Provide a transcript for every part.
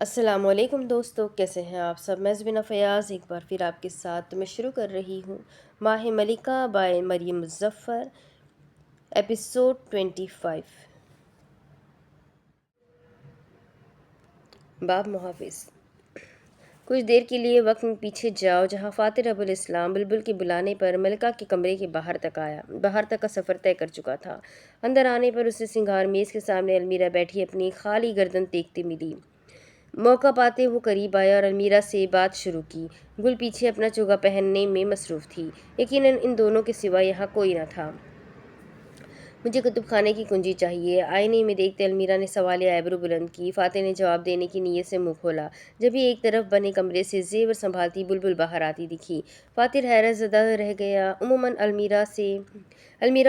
السلام علیکم دوستو، کیسے ہیں آپ سب؟ میں زبینہ فیاض ایک بار پھر آپ کے ساتھ میں شروع کر رہی ہوں ماہ ملکہ بائے مریم مظفر، ایپیسوڈ 25۔ باب محافظ۔ کچھ دیر کے لیے وقت میں پیچھے جاؤ، جہاں فاتح رب الاسلام بلبل کے بلانے پر ملکہ کے کمرے کے باہر تک آیا۔ باہر تک کا سفر طے کر چکا تھا۔ اندر آنے پر اسے سنگھار میز کے سامنے المیرا بیٹھی اپنی خالی گردن دیکھتے ملی۔ موقع پاتے وہ قریب آیا اور المیرا سے بات شروع کی۔ گل پیچھے اپنا چوگا پہننے میں مصروف تھی۔ یقیناً ان دونوں کے سوا یہاں کوئی نہ تھا۔ مجھے کتب خانے کی کنجی چاہیے، آئینے میں دیکھتے المیرا نے سوالیہ ایبرو بلند کی۔ فاتح نے جواب دینے کی نیت سے منہ کھولا، جبھی ایک طرف بنے کمرے سے زیور سنبھالتی بلبل باہر آتی دکھی۔ فاتح حیرت زدہ رہ گیا۔ عموماً المیرا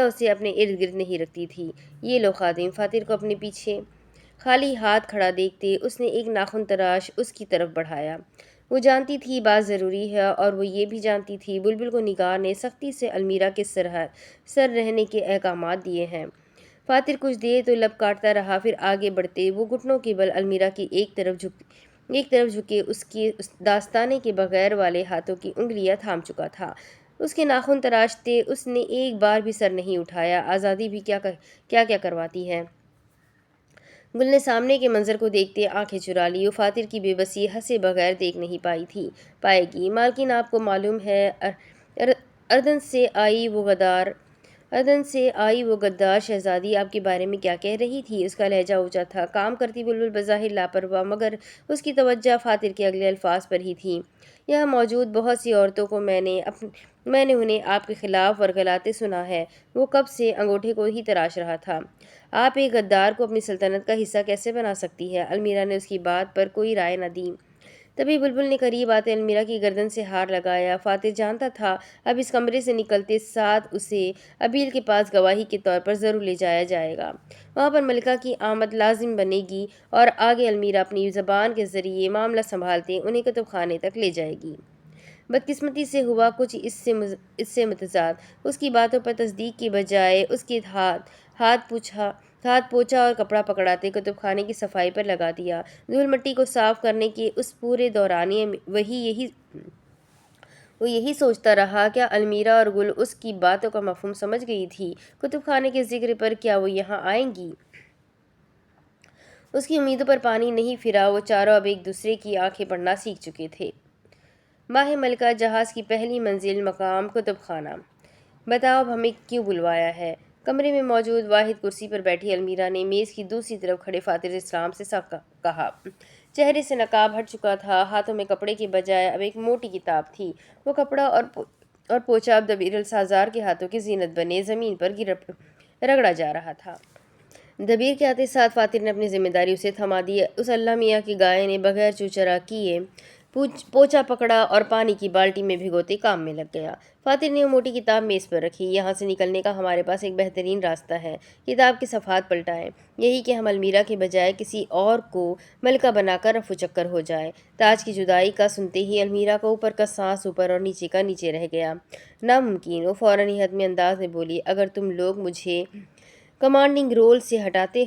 اسے اپنے ارد گرد نہیں رکھتی تھی۔ یہ لو خادم۔ فاتح کو اپنے پیچھے خالی ہاتھ کھڑا دیکھتے اس نے ایک ناخن تراش اس کی طرف بڑھایا۔ وہ جانتی تھی بات ضروری ہے، اور وہ یہ بھی جانتی تھی بلبل کو نگار نے سختی سے المیرا کے سر رہنے کے احکامات دیے ہیں۔ فاتح کچھ دیر تو لب کاٹتا رہا، پھر آگے بڑھتے وہ گھٹنوں کے بل المیرا کی ایک طرف جھکے اس کے داستانے کے بغیر والے ہاتھوں کی انگلیاں تھام چکا تھا۔ اس کے ناخن تراشتے اس نے ایک بار بھی سر نہیں اٹھایا۔ آزادی بھی کیا کیا کرواتی ہے۔ گل نے سامنے کے منظر کو دیکھتے آنکھیں چرا لی۔ وہ فاتح کی بے بسی ہنسے بغیر دیکھ نہیں پائے گی۔ مالکن، آپ کو معلوم ہے اردن سے آئی وہ غدار شہزادی آپ کے بارے میں کیا کہہ رہی تھی؟ اس کا لہجہ اونچا تھا۔ کام کرتی بلبل بظاہر لاپرواہ، مگر اس کی توجہ فاتح کے اگلے الفاظ پر ہی تھی۔ یہاں موجود بہت سی عورتوں کو میں نے انہیں آپ کے خلاف ورگلاتے سنا ہے۔ وہ کب سے انگوٹھے کو ہی تراش رہا تھا۔ آپ ایک غدار کو اپنی سلطنت کا حصہ کیسے بنا سکتی ہے؟ المیرا نے اس کی بات پر کوئی رائے نہ دی۔ تبھی بلبل نے قریب آتے المیرا کی گردن سے ہار لگایا۔ فاتح جانتا تھا اب اس کمرے سے نکلتے ساتھ اسے ابیل کے پاس گواہی کے طور پر ضرور لے جایا جائے گا۔ وہاں پر ملکہ کی آمد لازم بنے گی اور آگے المیرا اپنی زبان کے ذریعے معاملہ سنبھالتے انہیں کتب خانے تک لے جائے گی۔ بدقسمتی سے ہوا کچھ اس سے متضاد۔ اس کی باتوں پر تصدیق کے بجائے اس کے ہاتھ پوچھا اور کپڑا پکڑاتے کتب خانے کی صفائی پر لگا دیا۔ دھول مٹی کو صاف کرنے کے اس پورے دورانیے میں وہ یہی سوچتا رہا، کیا المیرا اور گل اس کی باتوں کا مفہوم سمجھ گئی تھی؟ کتب خانے کے ذکر پر کیا وہ یہاں آئیں گی؟ اس کی امیدوں پر پانی نہیں پھرا۔ وہ چاروں اب ایک دوسرے کی آنکھیں پڑھنا سیکھ چکے تھے۔ ماہ ملکہ جہاز کی پہلی منزل مقام کتب خانہ۔ بتاؤ اب ہمیں کیوں بلوایا ہے؟ کمرے میں موجود واحد کرسی پر بیٹھی المیرا نے میز کی دوسری طرف کھڑے فاتح اسلام سے کہا۔ چہرے سے نقاب ہٹ چکا تھا، ہاتھوں میں کپڑے کے بجائے اب ایک موٹی کتاب تھی۔ وہ کپڑا اور پوچھا اب دبیر السازار کے ہاتھوں کی زینت بنے زمین پر رگڑا جا رہا تھا۔ دبیر کے آتے ساتھ فاتح نے اپنی ذمہ داری اسے تھما دی۔ اس اللہ میاں کی گائے نے بغیر چو چرا کیے پوچھا پکڑا اور پانی کی بالٹی میں بھگوتے کام میں لگ گیا۔ فاتح نے وہ موٹی کتاب میز پر رکھی۔ یہاں سے نکلنے کا ہمارے پاس ایک بہترین راستہ ہے۔ کتاب کے صفحات پلٹائیں، یہی کہ ہم المیرا کے بجائے کسی اور کو ملکہ بنا کر رفو چکر ہو جائے۔ تاج کی جدائی کا سنتے ہی المیرا کا اوپر کا سانس اوپر اور نیچے کا نیچے رہ گیا۔ ناممکن، وہ فوراً ہی حتمی انداز میں بولی۔ اگر تم لوگ مجھے کمانڈنگ رول سے ہٹاتے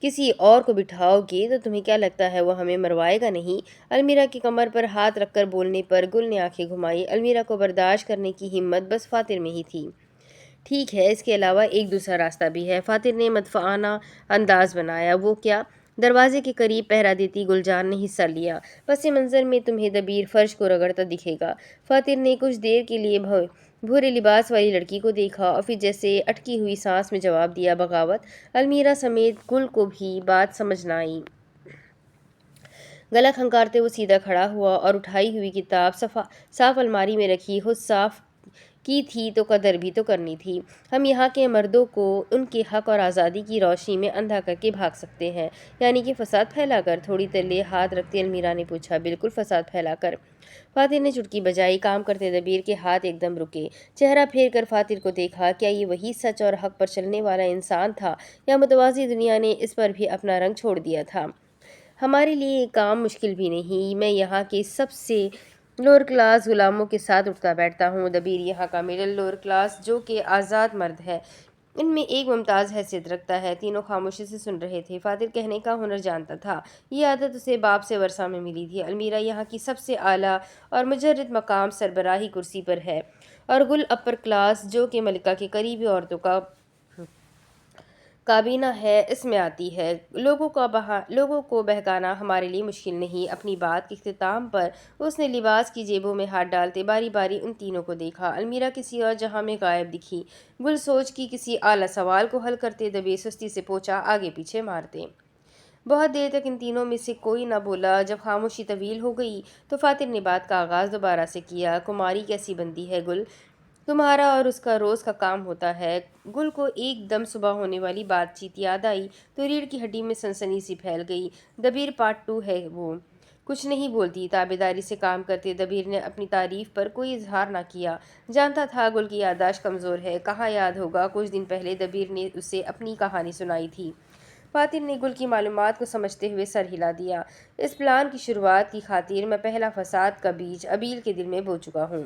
کسی اور کو بٹھاؤ گے تو تمہیں کیا لگتا ہے وہ ہمیں مروائے گا نہیں؟ المیرا کی کمر پر ہاتھ رکھ کر بولنے پر گل نے آنکھیں گھمائی۔ المیرا کو برداشت کرنے کی ہمت بس فاتح میں ہی تھی۔ ٹھیک ہے، اس کے علاوہ ایک دوسرا راستہ بھی ہے۔ فاتح نے مدفوعانہ انداز بنایا۔ وہ کیا؟ دروازے کے قریب پہرا دیتی گل جان نے حصہ لیا۔ پس منظر میں تمہیں دبیر فرش کو رگڑتا دکھے گا۔ فاتح نے کچھ دیر کے لیے بھورے لباس والی لڑکی کو دیکھا اور پھر جیسے اٹکی ہوئی سانس میں جواب دیا، بغاوت۔ المیرا سمیت گل کو بھی بات سمجھ نہ آئی۔ گلا کھنکارتے وہ سیدھا کھڑا ہوا اور اٹھائی ہوئی کتاب صاف الماری میں رکھی۔ خود صاف کی تھی تو قدر بھی تو کرنی تھی۔ ہم یہاں کے مردوں کو ان کے حق اور آزادی کی روشنی میں اندھا کر کے بھاگ سکتے ہیں، یعنی کہ فساد پھیلا کر؟ تھوڑی تلے ہاتھ رکھتے المیرا نے پوچھا۔ بالکل، فساد پھیلا کر۔ فاتح نے چٹکی بجائی۔ کام کرتے دبیر کے ہاتھ ایک دم رکے۔ چہرہ پھیر کر فاتح کو دیکھا۔ کیا یہ وہی سچ اور حق پر چلنے والا انسان تھا، یا متوازی دنیا نے اس پر بھی اپنا رنگ چھوڑ دیا تھا؟ ہمارے لیے یہ کام مشکل بھی نہیں۔ میں یہاں کے سب سے لوور کلاس غلاموں کے ساتھ اٹھتا بیٹھتا ہوں۔ دبیر یہاں کا مڈل لوور کلاس جو کہ آزاد مرد ہے، ان میں ایک ممتاز حیثیت رکھتا ہے۔ تینوں خاموشی سے سن رہے تھے۔ فاتر کہنے کا ہنر جانتا تھا، یہ عادت اسے باپ سے ورثہ میں ملی تھی۔ المیرا یہاں کی سب سے اعلیٰ اور مجرد مقام سربراہی کرسی پر ہے، اور گل اپر کلاس جو کہ ملکہ کے قریبی عورتوں کا کابینہ ہے، اس میں آتی ہے۔ لوگوں کو بہکانا ہمارے لیے مشکل نہیں۔ اپنی بات کے اختتام پر اس نے لباس کی جیبوں میں ہاتھ ڈالتے باری باری ان تینوں کو دیکھا۔ المیرا کسی اور جہاں میں غائب دکھی، گل سوچ کی کسی اعلیٰ سوال کو حل کرتے، دبے سستی سے پوچھا آگے پیچھے مارتے۔ بہت دیر تک ان تینوں میں سے کوئی نہ بولا۔ جب خاموشی طویل ہو گئی تو فاتر نے بات کا آغاز دوبارہ سے کیا۔ کماری کیسی بنتی ہے گل؟ تمہارا اور اس کا روز کا کام ہوتا ہے۔ گل کو ایک دم صبح ہونے والی بات چیت یاد آئی تو ریڑھ کی ہڈی میں سنسنی سی پھیل گئی۔ دبیر پارٹ 2 ہے وہ۔ کچھ نہیں بولتی، تابعداری سے کام کرتے۔ دبیر نے اپنی تعریف پر کوئی اظہار نہ کیا۔ جانتا تھا گل کی یادداشت کمزور ہے، کہاں یاد ہوگا کچھ دن پہلے دبیر نے اسے اپنی کہانی سنائی تھی۔ فاتر نے گل کی معلومات کو سمجھتے ہوئے سر ہلا دیا۔ اس پلان کی شروعات کی خاطر میں پہلا فساد کا بیج ابیل کے دل میں بو چکا ہوں۔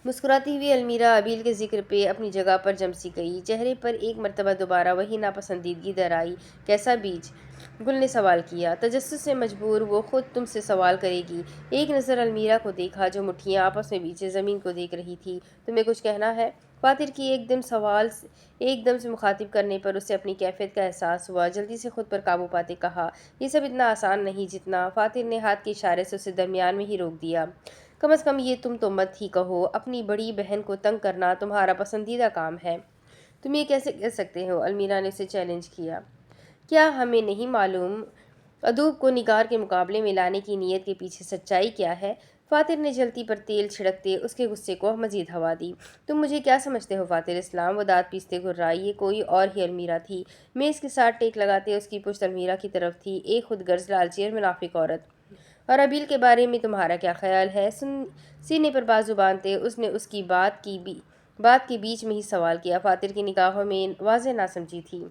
مسکراتی ہوئی المیرا ابیل کے ذکر پہ اپنی جگہ پر جم سی گئی۔ چہرے پر ایک مرتبہ دوبارہ وہی ناپسندیدگی در آئی۔ کیسا بیج؟ گل نے سوال کیا۔ تجسس سے مجبور وہ خود تم سے سوال کرے گی۔ ایک نظر المیرا کو دیکھا جو مٹھیاں آپس میں بیچے زمین کو دیکھ رہی تھی۔ تمہیں کچھ کہنا ہے؟ فاتر کی ایک دم سے مخاطب کرنے پر اسے اپنی کیفیت کا احساس ہوا۔ جلدی سے خود پر قابو پاتے کہا، یہ سب اتنا آسان نہیں جتنا۔ فاتر نے ہاتھ کے اشارے سے اسے درمیان میں ہی روک دیا۔ کم از کم یہ تم تو مت ہی کہو، اپنی بڑی بہن کو تنگ کرنا تمہارا پسندیدہ کام ہے۔ تم یہ کیسے کہہ سکتے ہو؟ المیرا نے اسے چیلنج کیا۔ کیا ہمیں نہیں معلوم ادوب کو نگار کے مقابلے میں لانے کی نیت کے پیچھے سچائی کیا ہے؟ فاتر نے جلتی پر تیل چھڑکتے اس کے غصے کو مزید ہوا دی۔ تم مجھے کیا سمجھتے ہو فاتر اسلام؟ وہ دانت پیستے گھررائی۔ یہ کوئی اور ہی المیرا تھی۔ میز کے ساتھ ٹیک لگاتے اس کی پشت المیرا کی طرف تھی، ایک خود غرض لالچی اور منافق عورت۔ اور ابیل کے بارے میں تمہارا کیا خیال ہے؟ سینے پر بازو باندھتے اس نے اس کی بات کے بیچ میں ہی سوال کیا۔ فاتر کی نگاہوں میں واضح ناسمجھی تھی۔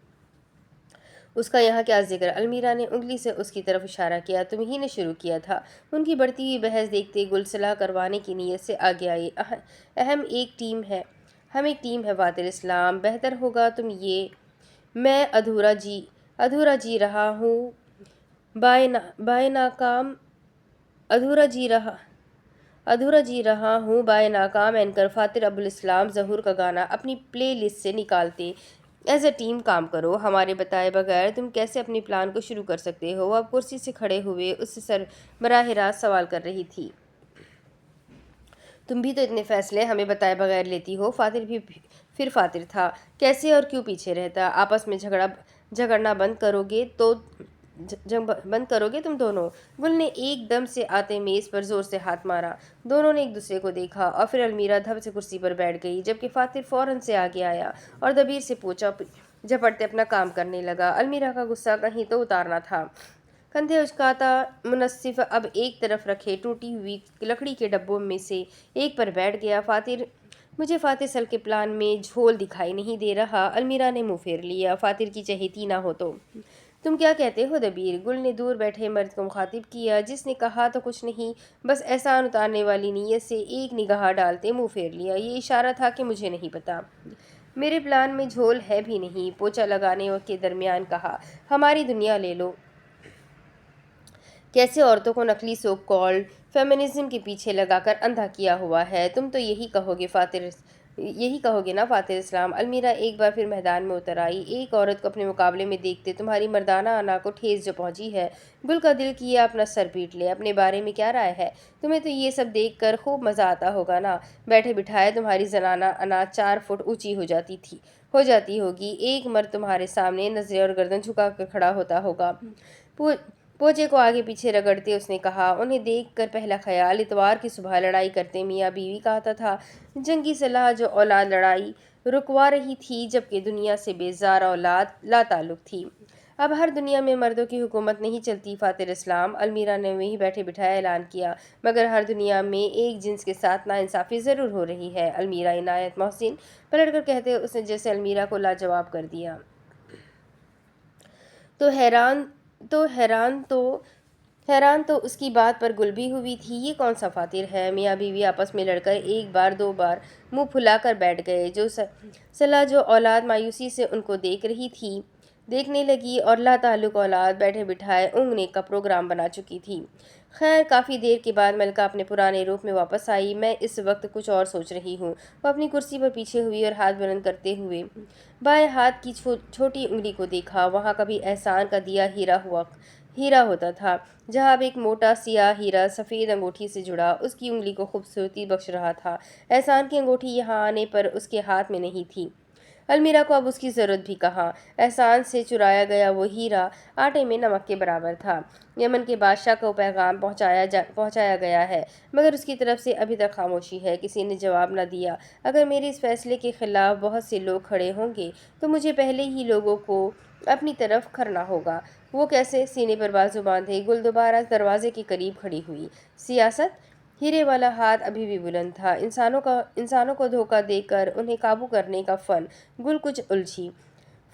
اس کا یہاں کیا ذکر؟ المیرا نے انگلی سے اس کی طرف اشارہ کیا۔ تم ہی نے شروع کیا تھا۔ ان کی بڑھتی ہوئی بحث دیکھتے گل صلح کروانے کی نیت سے آگے آئی۔ ہم ایک ٹیم ہے فاتر اسلام، بہتر ہوگا تم یہ۔ میں ادھورا جی رہا ہوں بائے ناکام اینکر فاتر ابوالاسلام ظہور کا گانا اپنی پلے لسٹ سے نکالتے۔ ایز اے ٹیم کام کرو، ہمارے بتائے بغیر تم کیسے اپنے پلان کو شروع کر سکتے ہو؟ وہ اب کرسی سے کھڑے ہوئے اس سے براہ راست سوال کر رہی تھی۔ تم بھی تو اتنے فیصلے ہمیں بتائے بغیر لیتی ہو۔ فاتر بھی پھر فاتر تھا۔ کیسے اور کیوں پیچھے رہتا؟ آپس میں جھگڑنا بند کرو گے تم دونوں؟ گل نے ایک دم سے آتے میز پر زور سے ہاتھ مارا۔ دونوں نے ایک دوسرے کو دیکھا اور پھر المیرا دھب سے کرسی پر بیٹھ گئی، جبکہ فاتر فوراً سے آگے آیا اور دبیر سے پوچھا جھپٹتے اپنا کام کرنے لگا۔ المیرا کا غصہ کہیں تو اتارنا تھا۔ کندھے اچکاتا منصف اب ایک طرف رکھے ٹوٹی ہوئی لکڑی کے ڈبوں میں سے ایک پر بیٹھ گیا۔ مجھے فاتر سل کے پلان میں جھول دکھائی نہیں دے رہا۔ المیرا نے منہ پھیر لیا۔ فاتر کی چہیتی نہ ہو تو تم کیا کہتے ہو دبیر؟ گل نے دور بیٹھے مرد کو مخاطب کیا، جس نے کہا تو کچھ نہیں، بس احسان اتارنے والی نیت سے ایک نگاہ ڈالتے منہ پھیر لیا۔ یہ اشارہ تھا کہ مجھے نہیں پتا۔ میرے پلان میں جھول ہے بھی نہیں، پوچھا لگانے کے درمیان کہا۔ ہماری دنیا لے لو۔ کیسے عورتوں کو نقلی سو کالڈ فیمنزم کے پیچھے لگا کر اندھا کیا ہوا ہے۔ تم تو یہی کہو گے نا فاتر اسلام؟ المیرا ایک بار پھر میدان میں اتر آئی۔ ایک عورت کو اپنے مقابلے میں دیکھتے تمہاری مردانہ انا کو ٹھیس جو پہنچی ہے۔ گل کا دل کیا اپنا سر پیٹ لے۔ اپنے بارے میں کیا رائے ہے؟ تمہیں تو یہ سب دیکھ کر خوب مزہ آتا ہوگا نا؟ بیٹھے بٹھائے تمہاری زنانہ انا 4 فٹ اونچی ہو جاتی ہوگی۔ ایک مرد تمہارے سامنے نظریں اور گردن جھکا کر کھڑا ہوتا ہوگا۔ پوچے کو آگے پیچھے رگڑتے اس نے کہا۔ انہیں دیکھ کر پہلا خیال اتوار کی صبح لڑائی کرتے میاں بیوی کا آتا تھا، جنگی صلاح جو اولاد لڑائی رکوا رہی تھی، جبکہ دنیا سے بیزار اولاد لا تعلق تھی۔ اب ہر دنیا میں مردوں کی حکومت نہیں چلتی فاتر اسلام، المیرا نے وہیں بیٹھے بٹھائے اعلان کیا، مگر ہر دنیا میں ایک جنس کے ساتھ ناانصافی ضرور ہو رہی ہے۔ المیرا عنایت محسن پلٹ کر کہتے اس نے جیسے المیرا کو لاجواب کر دیا۔ تو حیران تو حیران تو اس کی بات پر گل بھی ہوئی تھی۔ یہ کون سا فاتر ہے؟ میاں بیوی آپس میں لڑ کر ایک بار دو بار منہ پھلا کر بیٹھ گئے۔ جو اولاد مایوسی سے ان کو دیکھنے لگی اور لا تعلق اولاد بیٹھے بٹھائے اونگنے کا پروگرام بنا چکی تھی۔ خیر کافی دیر کے بعد ملکہ اپنے پرانے روپ میں واپس آئی۔ میں اس وقت کچھ اور سوچ رہی ہوں۔ وہ اپنی کرسی پر پیچھے ہوئی اور ہاتھ بلند کرتے ہوئے بائیں ہاتھ کی چھوٹی انگلی کو دیکھا۔ وہاں کبھی احسان کا دیا ہیرا ہوتا تھا، جہاں اب ایک موٹا سیاہ ہیرا سفید انگوٹھی سے جڑا اس کی انگلی کو خوبصورتی بخش رہا تھا۔ احسان کی انگوٹھی یہاں آنے پر اس کے ہاتھ میں نہیں تھی۔ المیرا کو اب اس کی ضرورت بھی کہاں۔ احسان سے چرایا گیا وہ ہیرا آٹے میں نمک کے برابر تھا۔ یمن کے بادشاہ کو پیغام پہنچایا گیا ہے، مگر اس کی طرف سے ابھی تک خاموشی ہے۔ کسی نے جواب نہ دیا۔ اگر میرے اس فیصلے کے خلاف بہت سے لوگ کھڑے ہوں گے تو مجھے پہلے ہی لوگوں کو اپنی طرف کرنا ہوگا۔ وہ کیسے؟ سینے پر بازو باندھے گل دوبارہ دروازے کے قریب کھڑی ہوئی۔ سیاست؟ ہیرے والا ہاتھ ابھی بھی بلند تھا۔ انسانوں کو دھوکہ دے کر انہیں قابو کرنے کا فن۔ گل کچھ الجھی۔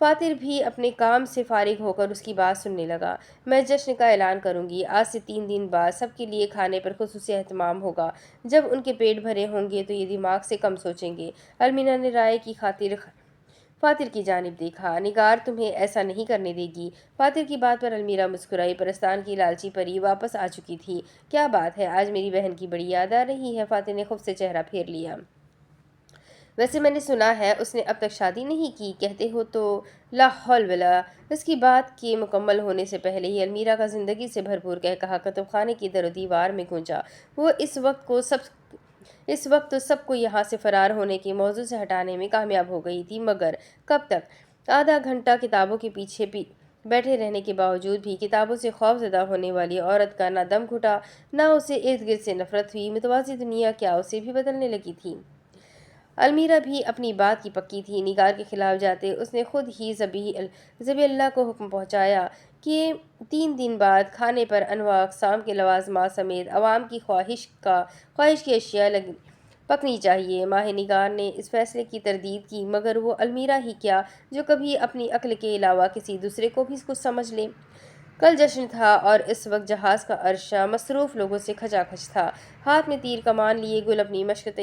فاتر بھی اپنے کام سے فارغ ہو کر اس کی بات سننے لگا۔ میں جشن کا اعلان کروں گی۔ آج سے 3 دن بعد سب کے لیے کھانے پر خصوصی اہتمام ہوگا۔ جب ان کے پیٹ بھرے ہوں گے تو یہ دماغ سے کم سوچیں گے۔ المیرا نے رائے کی خاطر فاتر کی جانب دیکھا۔ نگار تمہیں ایسا نہیں کرنے دے گی۔ فاتر کی بات پر المیرا مسکرائی۔ پرستان کی لالچی پری واپس آ چکی تھی۔ کیا بات ہے، آج میری بہن کی بڑی یاد آ رہی ہے۔ فاتر نے خوف سے چہرہ پھیر لیا۔ ویسے میں نے سنا ہے اس نے اب تک شادی نہیں کی۔ کہتے ہو تو؟ لا حول ولا۔ اس کی بات کے مکمل ہونے سے پہلے ہی المیرا کا زندگی سے بھرپور کہا کتب خانے کی در و دیوار میں گونجا۔ وہ اس وقت تو سب کو یہاں سے فرار ہونے کے موضوع سے ہٹانے میں کامیاب ہو گئی تھی، مگر کب تک؟ آدھا گھنٹہ کتابوں کے پیچھے بیٹھے رہنے کے باوجود بھی کتابوں سے خوف زدہ ہونے والی عورت کا نہ دم گھٹا، نہ اسے ارد گرد سے نفرت ہوئی۔ متوازی دنیا کیا اسے بھی بدلنے لگی تھی؟ المیرا بھی اپنی بات کی پکی تھی۔ نگار کے خلاف جاتے اس نے خود ہی ذبیح اللہ کو حکم پہنچایا کہ 3 دن بعد کھانے پر انواع اقسام کے لوازمات سمیت عوام کی خواہش کی اشیاء پکنی چاہیے۔ ماہ نگار نے اس فیصلے کی تردید کی، مگر وہ المیرا ہی کیا جو کبھی اپنی عقل کے علاوہ کسی دوسرے کو بھی کچھ سمجھ لے۔ کل جشن تھا اور اس وقت جہاز کا عرصہ مصروف لوگوں سے کھچا کھچ تھا۔ ہاتھ میں تیر کمان لیے گل اپنی مشق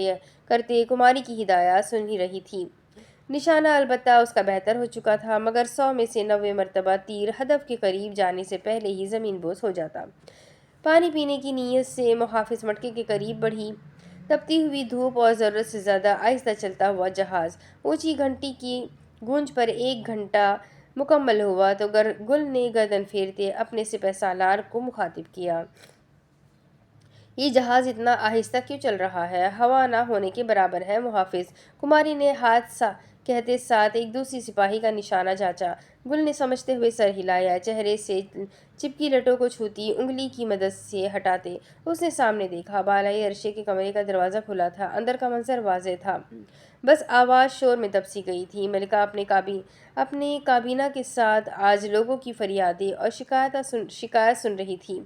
کرتے کماری کی ہدایات سن ہی رہی تھی۔ نشانہ البتہ اس کا بہتر ہو چکا تھا، مگر 100 میں سے 90 مرتبہ تیر ہدف کے قریب جانے سے پہلے ہی زمین بوس ہو جاتا۔ پانی پینے کی نیت سے محافظ مٹکے کے قریب بڑھی۔ تپتی ہوئی دھوپ اور ضرورت سے زیادہ آہستہ چلتا ہوا جہاز۔ اونچی گھنٹی کی گونج پر 1 گھنٹہ مکمل ہوا تو گل نے گردن پھیرتے اپنے سپہ سالار کو مخاطب کیا۔ یہ جہاز اتنا آہستہ کیوں چل رہا ہے؟ ہوا نہ ہونے کے برابر ہے محافظ۔ کماری نے ہاتھ کہتے ساتھ ایک دوسری سپاہی کا نشانہ جانچا۔ گل نے سمجھتے ہوئے سر ہلایا۔ چہرے سے چپکی لٹوں کو چھوتی انگلی کی مدد سے ہٹاتے اس نے سامنے دیکھا۔ بالائی عرصے کے کمرے کا دروازہ کھلا تھا۔ اندر کا منظر واضح تھا، بس آواز شور میں دب سی گئی تھی۔ ملکہ اپنے کابینہ کے ساتھ آج لوگوں کی فریادیں اور شکایت سن رہی تھی۔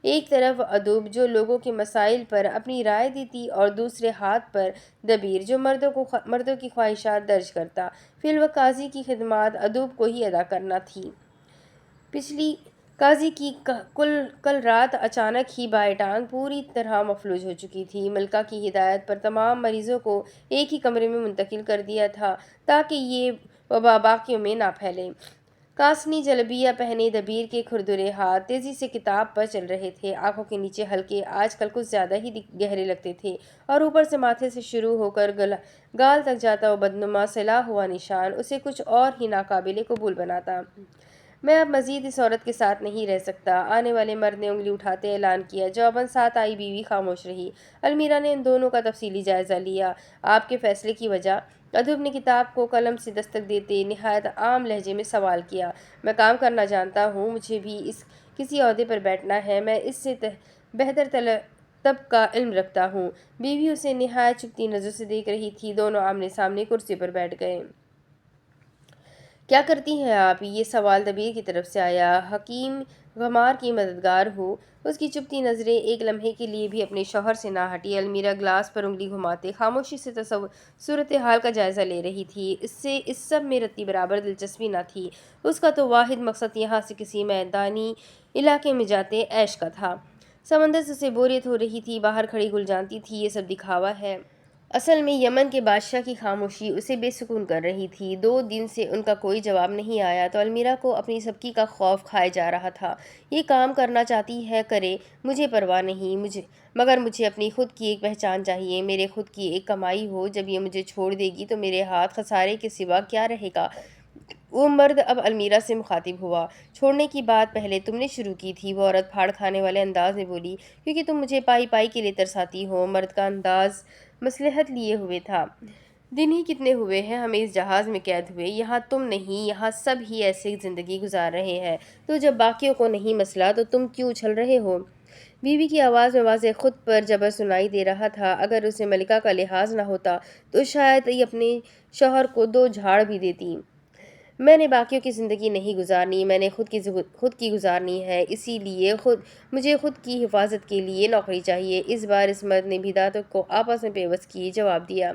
ایک طرف ادوب جو لوگوں کے مسائل پر اپنی رائے دیتی اور دوسرے ہاتھ پر دبیر جو مردوں کی خواہشات درج کرتا۔ فی الوقت قاضی کی خدمات ادوب کو ہی ادا کرنا تھی۔ پچھلی قاضی کی کل رات اچانک ہی بائیں ٹانگ پوری طرح مفلوج ہو چکی تھی۔ ملکہ کی ہدایت پر تمام مریضوں کو ایک ہی کمرے میں منتقل کر دیا تھا تاکہ یہ وبا باقیوں میں نہ پھیلے۔ کاسنی جلبیہ پہنے دبیر کے کھردرے ہاتھ تیزی سے کتاب پر چل رہے تھے۔ آنکھوں کے نیچے حلقے آج کل کچھ زیادہ ہی گہرے لگتے تھے اور اوپر سے ماتھے سے شروع ہو کر گال تک جاتا وہ بدنما سلا ہوا نشان اسے کچھ اور ہی ناقابل قبول بناتا۔ میں اب مزید اس عورت کے ساتھ نہیں رہ سکتا۔ آنے والے مرد نے انگلی اٹھاتے اعلان کیا۔ جواباً ساتھ آئی بیوی خاموش رہی۔ المیرا نے ان دونوں کا تفصیلی جائزہ لیا۔ آپ کے فیصلے کی وجہ؟ ادوب نے کتاب کو قلم سے دستک دیتے نہایت عام لہجے میں سوال کیا۔ میں کام کرنا جانتا ہوں، مجھے بھی کسی عہدے پر بیٹھنا ہے، میں اس سے بہتر طب کا علم رکھتا ہوں۔ بیوی اسے نہایت چبھتی نظروں سے دیکھ رہی تھی۔ دونوں آمنے سامنے کرسی پر بیٹھ گئے۔ کیا کرتی ہیں آپ؟ یہ سوال دبیر کی طرف سے آیا۔ حکیم غمار کی مددگار ہو۔ اس کی چپتی نظریں ایک لمحے کے لیے بھی اپنے شوہر سے نہ ہٹی۔ المیرا گلاس پر انگلی گھماتے خاموشی سے صورتحال کا جائزہ لے رہی تھی۔ اس سب میں رتی برابر دلچسپی نہ تھی۔ اس کا تو واحد مقصد یہاں سے کسی میدانی علاقے میں جاتے عیش کا تھا۔ سمندر سے اسے بوریت ہو رہی تھی۔ باہر کھڑی گل جانتی تھی یہ سب دکھاوا ہے۔ اصل میں یمن کے بادشاہ کی خاموشی اسے بے سکون کر رہی تھی۔ 2 دن سے ان کا کوئی جواب نہیں آیا تو المیرا کو اپنی سبکی کا خوف کھائے جا رہا تھا۔ یہ کام کرنا چاہتی ہے کرے، مجھے پرواہ نہیں، مگر مجھے اپنی خود کی ایک پہچان چاہیے، میرے خود کی ایک کمائی ہو۔ جب یہ مجھے چھوڑ دے گی تو میرے ہاتھ خسارے کے سوا کیا رہے گا؟ وہ مرد اب المیرا سے مخاطب ہوا۔ چھوڑنے کی بات پہلے تم نے شروع کی تھی، وہ عورت پھاڑ کھانے والے انداز میں بولی۔ کیونکہ تم مجھے پائی پائی کے لیے ترساتی ہو۔ مرد کا انداز مصلحت لیے ہوئے تھا۔ دن ہی کتنے ہوئے ہیں ہمیں اس جہاز میں قید ہوئے، یہاں تم نہیں، یہاں سب ہی ایسے زندگی گزار رہے ہیں، تو جب باقیوں کو نہیں مسئلہ تو تم کیوں اچھل رہے ہو؟ بیوی کی آواز میں واضح خود پر جبر سنائی دے رہا تھا۔ اگر اسے ملکہ کا لحاظ نہ ہوتا تو شاید یہ اپنے شوہر کو 2 جھاڑ بھی دیتی۔ میں نے باقیوں کی زندگی نہیں گزارنی، میں نے خود کی گزارنی ہے، اسی لیے مجھے خود کی حفاظت کے لیے نوکری چاہیے۔ اس بار اس مرد نے بھی دانتوں کو آپس میں پیوست کیے جواب دیا۔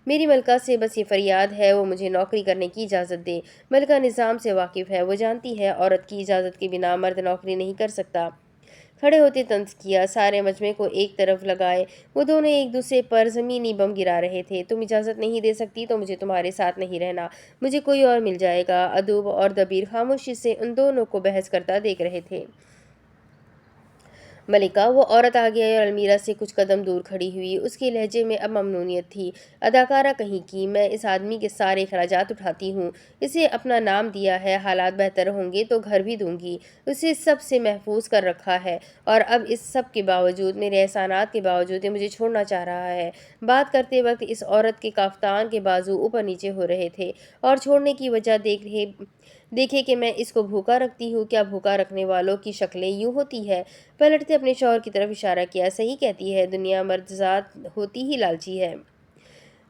میری ملکہ سے بس یہ فریاد ہے وہ مجھے نوکری کرنے کی اجازت دے۔ ملکہ نظام سے واقف ہے، وہ جانتی ہے عورت کی اجازت کے بنا مرد نوکری نہیں کر سکتا۔ کھڑے ہوتے طنز کیا، سارے مجمع کو ایک طرف لگائے۔ وہ دونوں ایک دوسرے پر زمینی بم گرا رہے تھے۔ تم اجازت نہیں دے سکتی تو مجھے تمہارے ساتھ نہیں رہنا، مجھے کوئی اور مل جائے گا۔ ادوب اور دبیر خاموشی سے ان دونوں کو بحث کرتا دیکھ رہے تھے۔ ملکہ، وہ عورت آگے آئی اور المیرا سے کچھ قدم دور کھڑی ہوئی۔ اس کے لہجے میں اب ممنونیت تھی۔ اداکارہ کہیں کی، میں اس آدمی کے سارے اخراجات اٹھاتی ہوں، اسے اپنا نام دیا ہے، حالات بہتر ہوں گے تو گھر بھی دوں گی، اسے سب سے محفوظ کر رکھا ہے، اور اب اس سب کے باوجود، میرے احسانات کے باوجود یہ مجھے چھوڑنا چاہ رہا ہے۔ بات کرتے وقت اس عورت کے کافتان کے بازو اوپر نیچے ہو رہے تھے۔ اور چھوڑنے کی وجہ دیکھے کہ میں اس کو بھوکا رکھتی ہوں، کیا بھوکا رکھنے والوں کی شکلیں یوں ہوتی ہے؟ پلٹتے اپنے شوہر کی طرف اشارہ کیا۔ صحیح کہتی ہے، دنیا مرد ذات ہوتی ہی لالچی ہے۔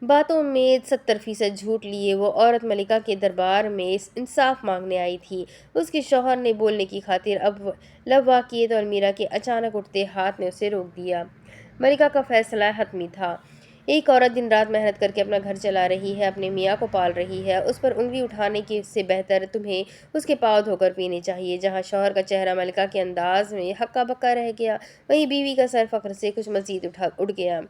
باتوں میں 70% جھوٹ لیے وہ عورت ملکہ کے دربار میں انصاف مانگنے آئی تھی۔ اس کے شوہر نے بولنے کی خاطر اب لب وا کیے تو المیرا کے اچانک اٹھتے ہاتھ نے اسے روک دیا۔ ملکہ کا فیصلہ حتمی تھا۔ ایک عورت دن رات محنت کر کے اپنا گھر چلا رہی ہے، اپنے میاں کو پال رہی ہے، اس پر انگلی اٹھانے سے بہتر تمہیں اس کے پاؤں دھو کر پینے چاہیے۔ جہاں شوہر کا چہرہ ملکہ کے انداز میں ہکا بکا رہ گیا، وہیں بیوی کا سر فخر سے کچھ مزید اٹھ گیا۔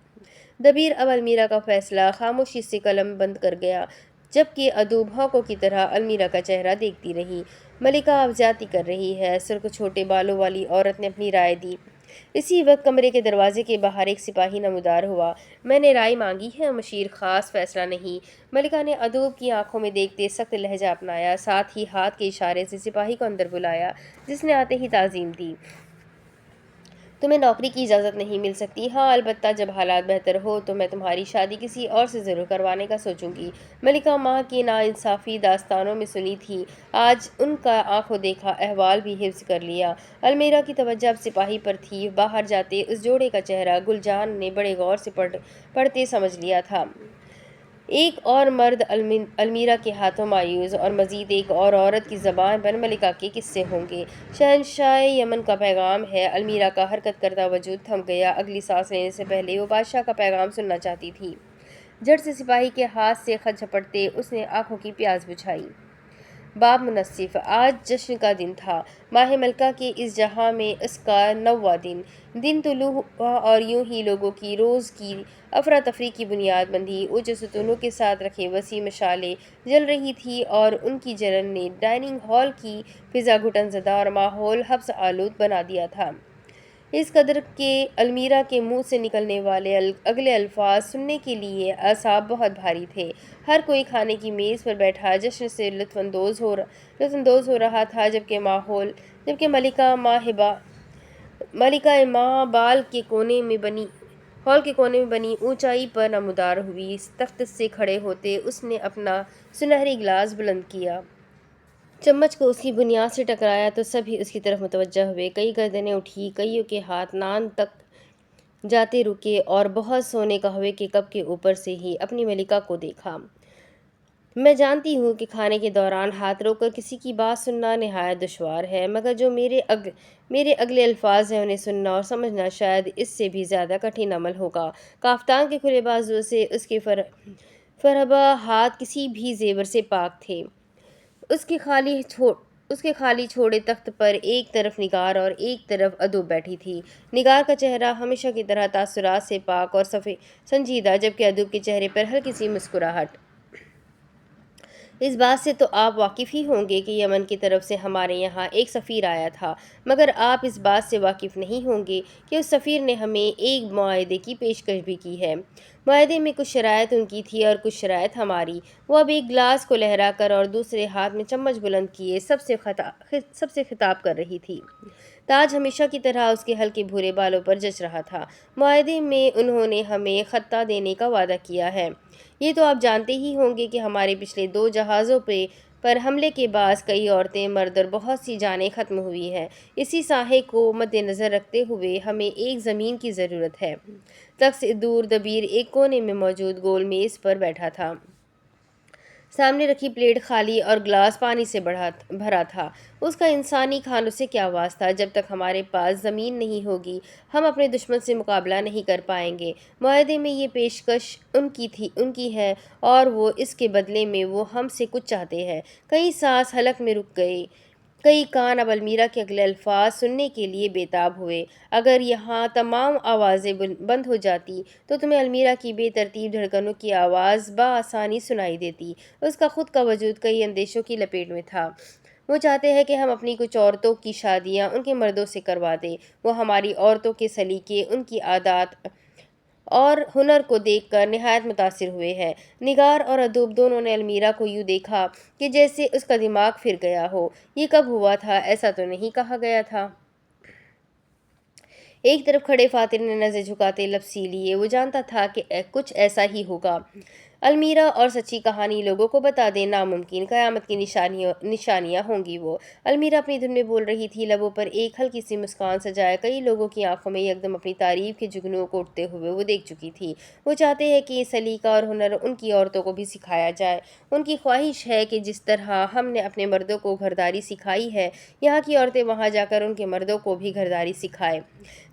دبیر اب المیرا کا فیصلہ خاموشی سے قلم بند کر گیا، جبکہ ادوب ہونکوں کی طرح المیرا کا چہرہ دیکھتی رہی۔ ملکہ اب زیادتی کر رہی ہے، سرخ چھوٹے بالوں والی عورت نے اپنی رائے دی۔ اسی وقت کمرے کے دروازے کے باہر ایک سپاہی نمودار ہوا۔ میں نے رائے مانگی ہے مشیر، خاص فیصلہ نہیں۔ ملکہ نے ادوب کی آنکھوں میں دیکھتے سخت لہجہ اپنایا، ساتھ ہی ہاتھ کے اشارے سے سپاہی کو اندر بلایا، جس نے آتے ہی تعظیم دی۔ تمہیں نوکری کی اجازت نہیں مل سکتی؟ ہاں، البتہ جب حالات بہتر ہو تو میں تمہاری شادی کسی اور سے ضرور کروانے کا سوچوں گی۔ ملکہ ماں کی ناانصافی داستانوں میں سنی تھی، آج ان کا آنکھوں دیکھا احوال بھی حفظ کر لیا۔ المیرا کی توجہ اب سپاہی پر تھی۔ باہر جاتے اس جوڑے کا چہرہ گلجان نے بڑے غور سے پڑھتے سمجھ لیا تھا۔ ایک اور مرد المیرا کے ہاتھوں مایوس، اور مزید ایک اور عورت کی زبان پر ملکہ کے قصے ہوں گے۔ شہنشاہ یمن کا پیغام ہے۔ المیرا کا حرکت کردہ وجود تھم گیا۔ اگلی سانس لینے سے پہلے وہ بادشاہ کا پیغام سننا چاہتی تھی۔ جھٹ سے سپاہی کے ہاتھ سے خط جھپٹتے اس نے آنکھوں کی پیاس بجھائی۔ باب منصف، آج جشن کا دن تھا، ماہ ملکہ کے اس جہاں میں اس کا 9واں دن طلوع ہوا، اور یوں ہی لوگوں کی روز کی افراتفری کی بنیاد بندھی۔ اونچے ستونوں کے ساتھ رکھے وسیع مشعلیں جل رہی تھیں، اور ان کی جلن نے ڈائننگ ہال کی فضا گھٹن زدہ اور ماحول حبس آلود بنا دیا تھا، اس قدر کہ المیرا کے منہ سے نکلنے والے اگلے الفاظ سننے کے لیے اعصاب بہت بھاری تھے۔ ہر کوئی کھانے کی میز پر بیٹھا جشن سے لطف اندوز ہو رہا تھا، جبکہ ملکہ ماں ہال کے کونے میں بنی اونچائی پر نمودار ہوئی۔ تخت سے کھڑے ہوتے اس نے اپنا سنہری گلاس بلند کیا۔ چمچ کو اس کی بنیاد سے ٹکرایا تو سبھی اس کی طرف متوجہ ہوئے۔ کئی گردنیں اٹھی، کئیوں کے ہاتھ نان تک جاتے رکے، اور بہت سونے قہوے کے کپ کے اوپر سے ہی اپنی ملکہ کو دیکھا۔ میں جانتی ہوں کہ کھانے کے دوران ہاتھ روک کر کسی کی بات سننا نہایت دشوار ہے، مگر جو میرے اگلے الفاظ ہیں انہیں سننا اور سمجھنا شاید اس سے بھی زیادہ کٹھن عمل ہوگا۔ کافتان کے کھلے بازو سے اس کے فربہ ہاتھ کسی بھی زیور سے پاک تھے۔ اس کے خالی چھوڑے تخت پر ایک طرف نگار اور ایک طرف ادوب بیٹھی تھی۔ نگار کا چہرہ ہمیشہ کی طرح تاثرات سے پاک اور سنجیدہ، جبکہ ادوب کے چہرے پر ہلکی سی مسکراہٹ۔ اس بات سے تو آپ واقف ہی ہوں گے کہ یمن کی طرف سے ہمارے یہاں ایک سفیر آیا تھا، مگر آپ اس بات سے واقف نہیں ہوں گے کہ اس سفیر نے ہمیں ایک معاہدے کی پیشکش بھی کی ہے۔ معاہدے میں کچھ شرائط ان کی تھی اور کچھ شرائط ہماری۔ وہ اب ایک گلاس کو لہرا کر اور دوسرے ہاتھ میں چمچ بلند کیے سب سے خطاب کر رہی تھی۔ تاج ہمیشہ کی طرح اس کے ہلکے بھورے بالوں پر جچ رہا تھا۔ معاہدے میں انہوں نے ہمیں خطہ دینے کا وعدہ کیا ہے۔ یہ تو آپ جانتے ہی ہوں گے کہ ہمارے پچھلے 2 جہازوں پر حملے کے باعث کئی عورتیں، مرد اور بہت سی جانیں ختم ہوئی ہیں۔ اسی سانحے کو مد نظر رکھتے ہوئے ہمیں ایک زمین کی ضرورت ہے۔ تخت سے دور دبیر ایک کونے میں موجود گول میز پر بیٹھا تھا۔ سامنے رکھی پلیٹ خالی اور گلاس پانی سے بھرا تھا۔ اس کا انسانی کھانوں سے کیا واسطہ؟ جب تک ہمارے پاس زمین نہیں ہوگی ہم اپنے دشمن سے مقابلہ نہیں کر پائیں گے۔ معاہدے میں یہ پیشکش ان کی ہے اور وہ اس کے بدلے میں وہ ہم سے کچھ چاہتے ہیں۔ کئی سانس حلق میں رک گئے، کئی کان اب المیرا کے اگلے الفاظ سننے کے لیے بےتاب ہوئے۔ اگر یہاں تمام آوازیں بند ہو جاتی تو تمہیں المیرا کی بے ترتیب دھڑکنوں کی آواز بآسانی سنائی دیتی۔ اس کا خود کا وجود کئی اندیشوں کی لپیٹ میں تھا۔ وہ چاہتے ہیں کہ ہم اپنی کچھ عورتوں کی شادیاں ان کے مردوں سے کروا دیں۔ وہ ہماری عورتوں کے سلیقے، ان کی عادات اور ہنر کو دیکھ کر نہایت متاثر ہوئے ہیں۔ نگار اور ادوب دونوں نے المیرا کو یوں دیکھا کہ جیسے اس کا دماغ پھر گیا ہو۔ یہ کب ہوا تھا؟ ایسا تو نہیں کہا گیا تھا۔ ایک طرف کھڑے فاتر نے نظر جھکاتے لب سی لیے۔ وہ جانتا تھا کہ کچھ ایسا ہی ہوگا۔ المیرا اور سچی کہانی لوگوں کو بتا دیں، ناممکن، قیامت کی نشانیاں ہوں گی وہ۔ المیرا اپنی دھن میں بول رہی تھی، لبوں پر ایک ہلکی سی مسکان سجائے کئی لوگوں کی آنکھوں میں یکدم اپنی تعریف کے جگنوں کو اٹھتے ہوئے وہ دیکھ چکی تھی۔ وہ چاہتے ہیں کہ یہ سلیقہ اور ہنر ان کی عورتوں کو بھی سکھایا جائے۔ ان کی خواہش ہے کہ جس طرح ہم نے اپنے مردوں کو گھرداری سکھائی ہے، یہاں کی عورتیں وہاں جا کر ان کے مردوں کو بھی گھرداری سکھائیں۔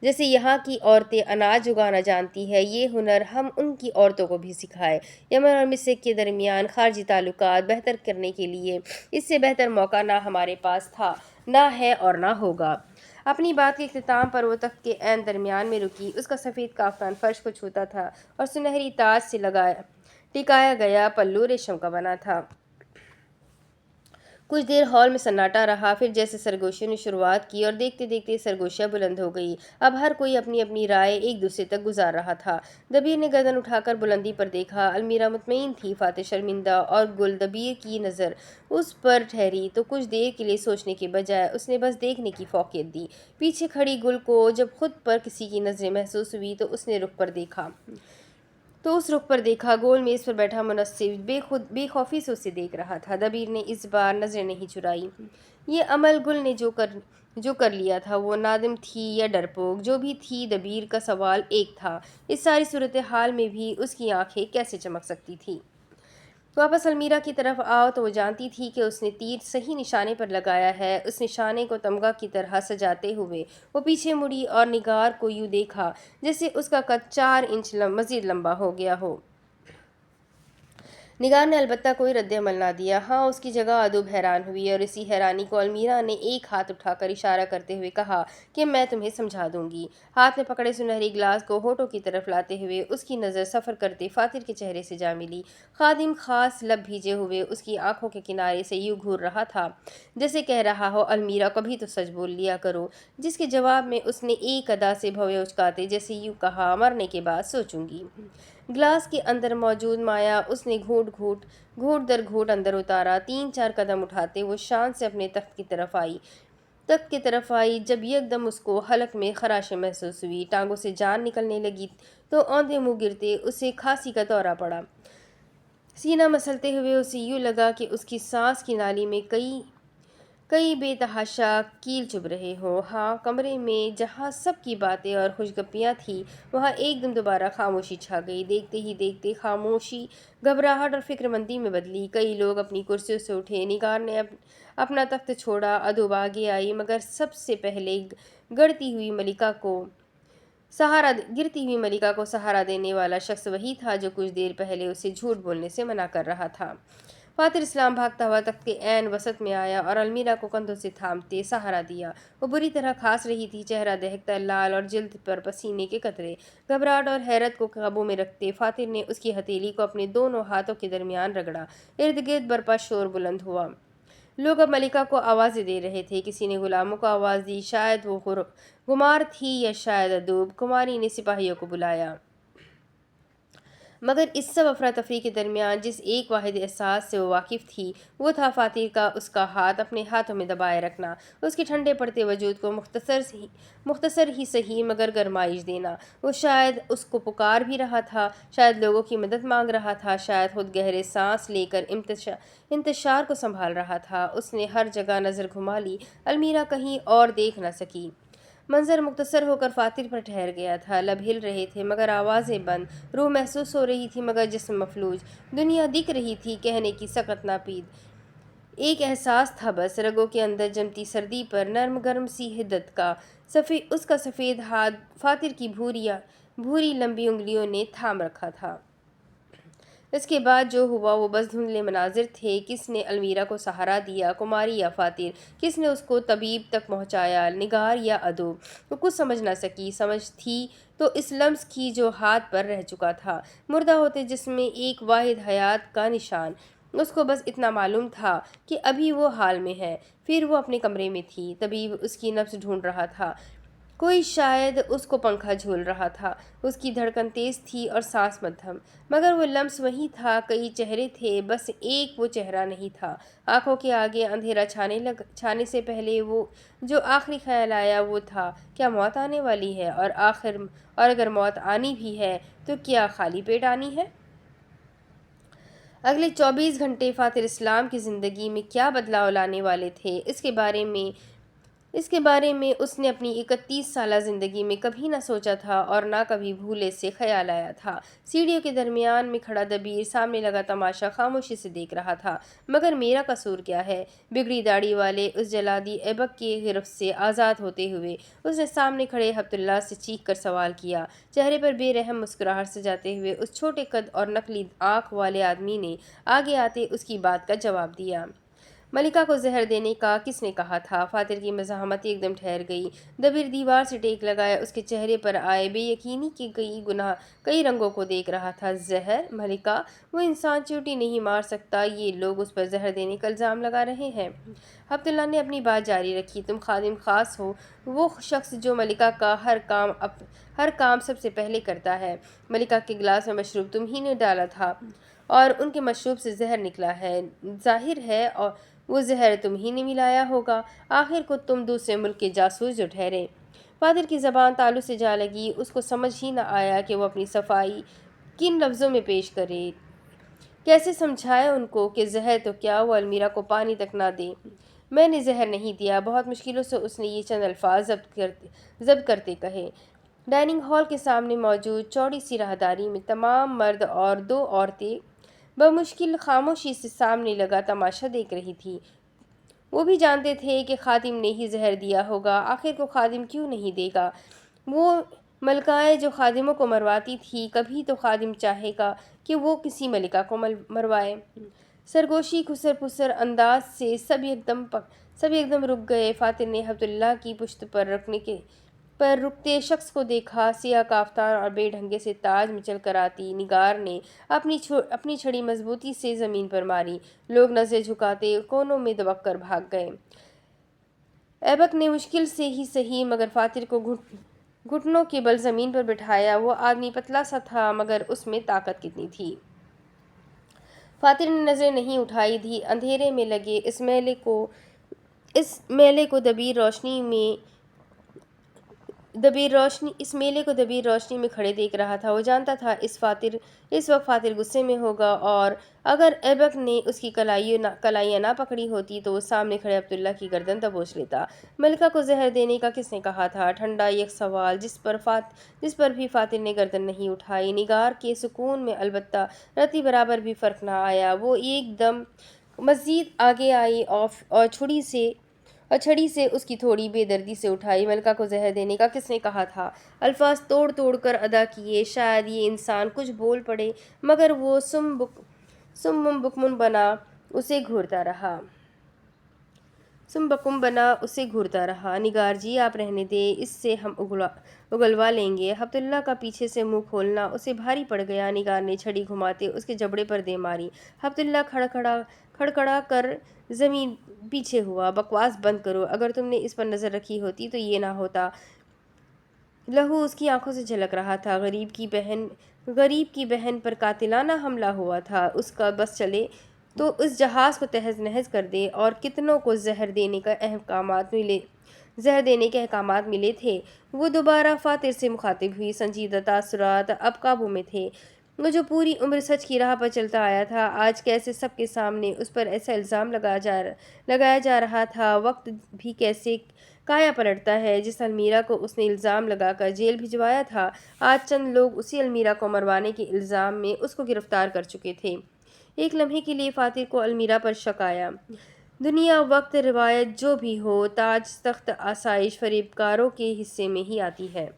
جیسے یہاں کی عورتیں اناج اگانا جانتی ہیں، یہ ہنر ہم ان کی عورتوں کو بھی سکھائیں۔ یمن اور مصر کے درمیان خارجی تعلقات بہتر کرنے کے لیے اس سے بہتر موقع نہ ہمارے پاس تھا، نہ ہے اور نہ ہوگا۔ اپنی بات کے اختتام پر وہ تخت کے عین درمیان میں رکی۔ اس کا سفید کافتان فرش کو چھوتا تھا اور سنہری تاج سے ٹکایا گیا پلو ریشم کا بنا تھا۔ کچھ دیر ہال میں سناٹا رہا، پھر جیسے سرگوشیوں نے شروعات کی اور دیکھتے دیکھتے سرگوشیاں بلند ہو گئی۔ اب ہر کوئی اپنی اپنی رائے ایک دوسرے تک گزار رہا تھا۔ دبیر نے گردن اٹھا کر بلندی پر دیکھا۔ المیرا مطمئن تھی، فاتح شرمندہ، اور گل دبیر کی نظر اس پر ٹھہری تو کچھ دیر کے لیے سوچنے کے بجائے اس نے بس دیکھنے کی فوقیت دی۔ پیچھے کھڑی گل کو جب خود پر کسی کی نظریں محسوس ہوئی تو اس رخ پر دیکھا۔ گول میز پر بیٹھا منصف بے خوفی سے اسے دیکھ رہا تھا۔ دبیر نے اس بار نظریں نہیں چرائی۔ یہ عمل گل نے جو کر لیا تھا وہ نادم تھی یا ڈرپوک، جو بھی تھی دبیر کا سوال ایک تھا، اس ساری صورتحال میں بھی اس کی آنکھیں کیسے چمک سکتی تھیں؟ واپس المیرا کی طرف آؤ تو وہ جانتی تھی کہ اس نے تیر صحیح نشانے پر لگایا ہے۔ اس نشانے کو تمغہ کی طرح سجاتے ہوئے وہ پیچھے مڑی اور نگار کو یوں دیکھا جیسے اس کا قد 4 انچ مزید لمبا ہو گیا ہو۔ نگار نے البتہ کوئی رد عمل نہ دیا۔ ہاں، اس کی جگہ ادوب حیران ہوئی اور اسی حیرانی کو المیرا نے ایک ہاتھ اٹھا کر اشارہ کرتے ہوئے کہا کہ میں تمہیں سمجھا دوں گی۔ ہاتھ میں پکڑے سنہری گلاس کو ہونٹوں کی طرف لاتے ہوئے اس کی نظر سفر کرتے فاتر کے چہرے سے جا ملی۔ خادم خاص لب بھیجے ہوئے اس کی آنکھوں کے کنارے سے یوں گھور رہا تھا جیسے کہہ رہا ہو، المیرا کبھی تو سچ بول لیا کرو، جس کے جواب میں اس نے ایک ادا سے بھویں اچکاتے جیسے یوں کہا، مرنے کے بعد سوچوں گی۔ گلاس کے اندر موجود مایا اس نے گھونٹ در گھونٹ اندر اتارا۔ 3-4 قدم اٹھاتے وہ شان سے اپنے تخت کی طرف آئی جب یکدم اس کو حلق میں خراشیں محسوس ہوئی، ٹانگوں سے جان نکلنے لگی تو اوندھے منہ گرتے اسے کھانسی کا دورہ پڑا۔ سینہ مسلتے ہوئے اسے یوں لگا کہ اس کی سانس کی نالی میں کئی بے تحاشا کیل چبھ رہے ہوں۔ ہاں، کمرے میں جہاں سب کی باتیں اور خوشگپیاں تھیں، وہاں ایک دم دوبارہ خاموشی چھا گئی۔ دیکھتے ہی دیکھتے خاموشی گھبراہٹ اور فکر مندی میں بدلی۔ کئی لوگ اپنی کرسیوں سے اٹھے، نگار نے اپنا تخت چھوڑا، ادب آگے آئی، مگر سب سے پہلے گرتی ہوئی ملکہ کو سہارا دینے والا شخص وہی تھا جو کچھ دیر پہلے اسے جھوٹ بولنے سے منع کر رہا تھا۔ فاتر اسلام بھاگتا ہوا تخت کے عین وسط میں آیا اور المیرا کو کندھوں سے تھامتے سہارا دیا۔ وہ بری طرح کھانس رہی تھی، چہرہ دہکتا لال اور جلد پر پسینے کے قطرے۔ گھبراہٹ اور حیرت کو قابو میں رکھتے فاتر نے اس کی ہتھیلی کو اپنے دونوں ہاتھوں کے درمیان رگڑا۔ ارد گرد برپا شور بلند ہوا۔ لوگ اب ملکہ کو آوازیں دے رہے تھے۔ کسی نے غلاموں کو آواز دی، شاید وہ گمار تھی یا شاید ادوب۔ کماری نے سپاہیوں کو بلایا۔ مگر اس سب افراتفری کے درمیان جس ایک واحد احساس سے وہ واقف تھی، وہ تھا فاتر کا اس کا ہاتھ اپنے ہاتھوں میں دبائے رکھنا، اس کے ٹھنڈے پڑتے وجود کو مختصر ہی صحیح مگر گرمائش دینا۔ وہ شاید اس کو پکار بھی رہا تھا، شاید لوگوں کی مدد مانگ رہا تھا، شاید خود گہرے سانس لے کر انتشار کو سنبھال رہا تھا۔ اس نے ہر جگہ نظر گھما لی، المیرا کہیں اور دیکھ نہ سکی۔ منظر مختصر ہو کر فاتر پر ٹھہر گیا تھا۔ لب ہل رہے تھے مگر آوازیں بند، روح محسوس ہو رہی تھی مگر جسم مفلوج، دنیا دکھ رہی تھی کہنے کی سخت ناپید۔ ایک احساس تھا بس، رگوں کے اندر جمتی سردی پر نرم گرم سی حدت کا۔ اس کا سفید ہاتھ فاتر کی بھوری لمبی انگلیوں نے تھام رکھا تھا۔ اس کے بعد جو ہوا وہ بس دھندلے مناظر تھے۔ کس نے المیرا کو سہارا دیا، کماری یا فاتر؟ کس نے اس کو طبیب تک پہنچایا، نگار یا ادوب؟ وہ کچھ سمجھ نہ سکی۔ سمجھ تھی تو اس لمس کی جو ہاتھ پر رہ چکا تھا، مردہ ہوتے جسم میں ایک واحد حیات کا نشان۔ اس کو بس اتنا معلوم تھا کہ ابھی وہ حال میں ہے۔ پھر وہ اپنے کمرے میں تھی، طبیب اس کی نبض ڈھونڈ رہا تھا، کوئی شاید اس کو پنکھا جھول رہا تھا۔ اس کی دھڑکن تیز تھی اور سانس مدھم، مگر وہ لمس وہی تھا۔ کئی چہرے تھے، بس ایک وہ چہرہ نہیں تھا۔ آنکھوں کے آگے اندھیرا چھانے سے پہلے وہ جو آخری خیال آیا وہ تھا، کیا موت آنے والی ہے؟ اور اگر موت آنی بھی ہے تو کیا خالی پیٹ آنی ہے؟ اگلے 24 گھنٹے فاتر اسلام کی زندگی میں کیا بدلاؤ لانے والے تھے، اس کے بارے میں اس نے اپنی 31 سالہ زندگی میں کبھی نہ سوچا تھا اور نہ کبھی بھولے سے خیال آیا تھا۔ سیڑھیوں کے درمیان میں کھڑا دبیر سامنے لگا تماشا خاموشی سے دیکھ رہا تھا۔ مگر میرا قصور کیا ہے؟ بگڑی داڑھی والے اس جلادی ایبک کی گرفت سے آزاد ہوتے ہوئے اس نے سامنے کھڑے ہبت اللہ سے چیخ کر سوال کیا۔ چہرے پر بے رحم مسکراہٹ سجاتے ہوئے اس چھوٹے قد اور نقلی آنکھ والے آدمی نے آگے آتے اس کی بات کا جواب دیا۔ ملکہ کو زہر دینے کا کس نے کہا تھا؟ فاتر کی مزاحمت ایک دم ٹھہر گئی۔ دبیر دیوار سے ٹیک لگائے اس کے چہرے پر آئے بے یقینی کے کئی رنگوں کو دیکھ رہا تھا۔ زہر؟ ملکہ، وہ انسان چیونٹی نہیں مار سکتا، یہ لوگ اس پر زہر دینے کا الزام لگا رہے ہیں۔ ہبت اللہ نے اپنی بات جاری رکھی، تم خادم خاص ہو، وہ شخص جو ملکہ کا ہر کام سب سے پہلے کرتا ہے۔ ملکہ کے گلاس میں مشروب تم ہی نے ڈالا تھا اور ان کے مشروب سے زہر نکلا ہے، ظاہر ہے، اور وہ زہر تم ہی نے ملایا ہوگا۔ آخر کو تم دوسرے ملک کے جاسوس جو ٹھہرے۔ فاتر کی زبان تالو سے جا لگی، اس کو سمجھ ہی نہ آیا کہ وہ اپنی صفائی کن لفظوں میں پیش کرے، کیسے سمجھائے ان کو کہ زہر تو کیا وہ المیرا کو پانی تک نہ دے۔ میں نے زہر نہیں دیا، بہت مشکلوں سے اس نے یہ چند الفاظ ضبط کرتے کہے۔ ڈائننگ ہال کے سامنے موجود چوڑی سی راہداری میں تمام مرد اور 2 عورتیں بمشکل خاموشی سے سامنے لگا تماشا دیکھ رہی تھیں۔ وہ بھی جانتے تھے کہ خادم نے ہی زہر دیا ہوگا، آخر کو خادم کیوں نہیں دے گا؟ وہ ملکائیں جو خادموں کو مرواتی تھی، کبھی تو خادم چاہے گا کہ وہ کسی ملکہ کو مروائے۔ سرگوشی کھسر پسر انداز سے سب ایک دم رک گئے۔ فاتر نے ہبت اللہ کی پشت پر رکتے شخص کو دیکھا، سیاہ کافتان اور بے ڈھنگے سے تاج میں چل کر آتی نگار نے اپنی چھڑی مضبوطی سے زمین پر ماری۔ لوگ نظریں جھکاتے کونوں میں دبک کر بھاگ گئے۔ ایبک نے مشکل سے ہی صحیح مگر فاتر کو گھٹنوں کے بل زمین پر بٹھایا۔ وہ آدمی پتلا سا تھا مگر اس میں طاقت کتنی تھی! فاتر نے نظریں نہیں اٹھائی تھیں۔ اندھیرے میں لگے اس میلے کو دبیر روشنی میں اس میلے کو دبیر روشنی میں کھڑے دیکھ رہا تھا۔ وہ جانتا تھا اس وقت فاتر غصے میں ہوگا، اور اگر ایبک نے اس کی کلائیاں نہ پکڑی ہوتی تو وہ سامنے کھڑے عبداللہ کی گردن دبوچ لیتا۔ ملکہ کو زہر دینے کا کس نے کہا تھا؟ ٹھنڈا یک سوال جس پر بھی فاتر نے گردن نہیں اٹھائی۔ نگار کے سکون میں البتہ رتی برابر بھی فرق نہ آیا۔ وہ ایک دم مزید آگے آئی اور چھڑی سے اس کی تھوڑی بے دردی سے اٹھائی۔ ملکہ کو زہر دینے کا کس نے کہا تھا؟ الفاظ توڑ توڑ کر ادا کیے۔ شاید یہ انسان کچھ بول پڑے، مگر وہ سم بکم بنا اسے گھورتا رہا۔ نگار جی آپ رہنے دیں، اس سے ہم اگلوا لیں گے۔ عبداللہ کا پیچھے سے منہ کھولنا اسے بھاری پڑ گیا۔ نگار نے چھڑی گھماتے اس کے جبڑے پر دے ماری۔ عبداللہ کھڑکھڑا کر زمین پیچھے ہوا۔ بکواس بند کرو، اگر تم نے اس پر نظر رکھی ہوتی تو یہ نہ ہوتا۔ لہو اس کی آنکھوں سے جھلک رہا تھا۔ غریب کی بہن پر قاتلانہ حملہ ہوا تھا۔ اس کا بس چلے تو اس جہاز کو تہز نہز کر دے، اور کتنوں کو زہر دینے کے احکامات ملے تھے۔ وہ دوبارہ فاتر سے مخاطب ہوئی۔ سنجیدہ تاثرات اب قابو میں تھے۔ وہ جو پوری عمر سچ کی راہ پر چلتا آیا تھا، آج کیسے سب کے سامنے اس پر ایسا الزام لگایا جا رہا تھا۔ وقت بھی کیسے کایا پلٹتا ہے۔ جس المیرا کو اس نے الزام لگا کر جیل بھجوایا تھا، آج چند لوگ اسی المیرا کو مروانے کے الزام میں اس کو گرفتار کر چکے تھے۔ ایک لمحے کے لیے فاتر کو المیرا پر شک آیا۔ دنیا، وقت، روایت جو بھی ہو، تاج تخت آسائش فریبکاروں کے حصے میں ہی آتی ہے۔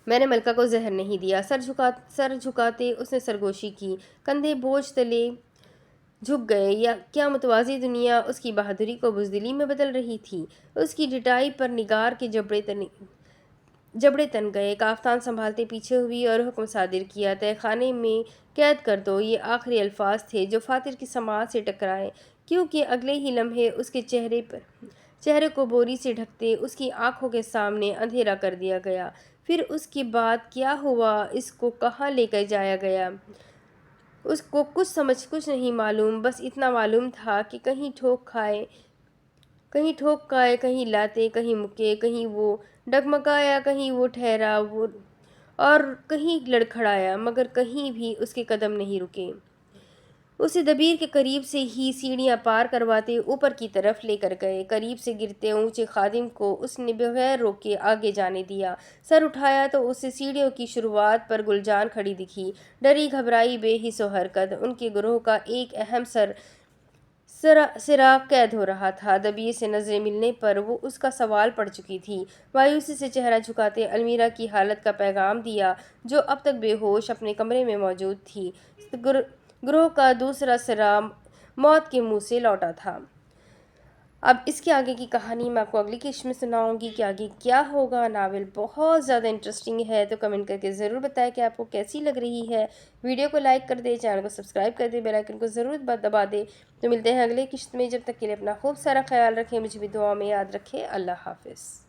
میں نے ملکہ کو زہر نہیں دیا۔ سر جھکاتے اس نے سرگوشی کی۔ کندھے بوجھ تلے جھک گئے۔ کیا متوازی دنیا اس کی بہادری کو بزدلی میں بدل رہی تھی؟ اس کی ڈٹائی پر نگار کے جبڑے تن گئے۔ کافتان سنبھالتے پیچھے ہوئی اور حکم صادر کیا، تہہ خانے میں قید کر دو۔ یہ آخری الفاظ تھے جو فاتر کی سماعت سے ٹکرائے، کیونکہ اگلے ہی لمحے اس کے چہرے کو بوری سے ڈھکتے اس کی آنکھوں کے سامنے اندھیرا کر دیا گیا۔ پھر اس کے بعد کیا ہوا، اس کو کہاں لے کر جایا گیا، اس کو کچھ نہیں معلوم۔ بس اتنا معلوم تھا کہ کہیں ٹھوک کھائے، کہیں لاتے، کہیں مکے، کہیں وہ ڈگمگایا، کہیں وہ ٹھہرا اور کہیں لڑکھڑایا، مگر کہیں بھی اس کے قدم نہیں رکے۔ اسے دبیر کے قریب سے ہی سیڑھیاں پار کرواتے اوپر کی طرف لے کر گئے۔ قریب سے گرتے اونچے خادم کو اس نے بغیر روکے آگے جانے دیا۔ سر اٹھایا تو اسے سیڑھیوں کی شروعات پر گلجان کھڑی دکھی، ڈری گھبرائی، بے حس و حرکت۔ ان کے گروہ کا ایک اہم سراغ قید ہو رہا تھا۔ دبیر سے نظریں ملنے پر وہ اس کا سوال پڑھ چکی تھی۔ مایوسی سے چہرہ جھکاتے المیرا کی حالت کا پیغام دیا، جو اب تک بے ہوش اپنے کمرے میں موجود تھی۔ گروہ کا دوسرا سراغ موت کے منہ سے لوٹا تھا۔ اب اس کے آگے کی کہانی میں آپ کو اگلی قسط میں سناؤں گی کہ آگے کیا ہوگا۔ ناول بہت زیادہ انٹرسٹنگ ہے، تو کمنٹ کر کے ضرور بتائیں کہ آپ کو کیسی لگ رہی ہے۔ ویڈیو کو لائک کر دیں، چینل کو سبسکرائب کر دیں، بیل آئیکن کو ضرور دبا دیں۔ تو ملتے ہیں اگلے قسط میں، جب تک کے لیے اپنا خوب سارا خیال رکھیں، مجھے بھی دعاؤں میں یاد رکھیں۔ اللہ حافظ۔